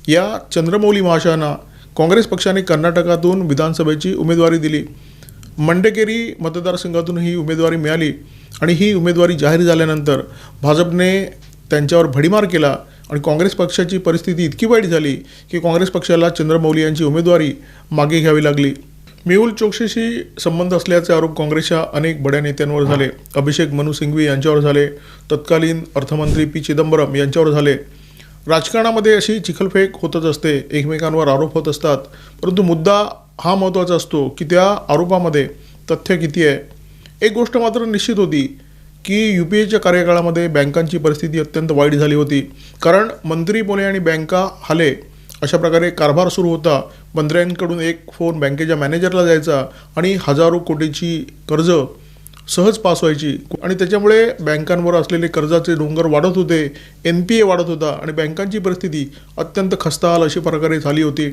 या चंद्रमौली महाशयांना काँग्रेस पक्षाने कर्नाटकातून विधानसभेची उमेदवारी दिली। मंडकेरी मतदारसंघातून ही उमेदवारी मिळाली आणि ही उमेदवारी जाहीर झाल्यानंतर भाजपने त्यांच्यावर भडीमार केला आणि काँग्रेस पक्षाची परिस्थिती इतकी वाईट झाली की काँग्रेस पक्षाला चंद्रमौली यांची उमेदवारी मागे घ्यावी लागली। मेहुल चोक्सीशी संबंध असल्याचे आरोप काँग्रेसच्या अनेक बड्या नेत्यांवर झाले। अभिषेक मनु सिंघवी यांच्यावर झाले, तत्कालीन अर्थमंत्री पी चिदंबरम यांच्यावर झाले। राजकारणामध्ये अशी चिखलफेक होतच असते, एकमेकांवर आरोप होत असतात, परंतु मुद्दा हा महत्त्वाचा असतो की त्या आरोपामध्ये तथ्य किती आहे। एक गोष्ट मात्र निश्चित होती की UPAच्या कार्यकाळामध्ये बँकांची परिस्थिती अत्यंत वाईट झाली होती, कारण मंत्री बोले आणि बँका हाले अशा प्रकारे कारभार सुरू होता। मंत्र्यांकडून एक फोन बँकेच्या मॅनेजरला जायचा आणि हजारो कोटीची कर्ज सहज पास व्हायची आणि त्याच्यामुळे बँकांवर असलेले कर्जाचे डोंगर वाढत होते, NPA वाढत होता आणि बँकांची परिस्थिती अत्यंत खस्ताहाल अशा प्रकारे झाली होती।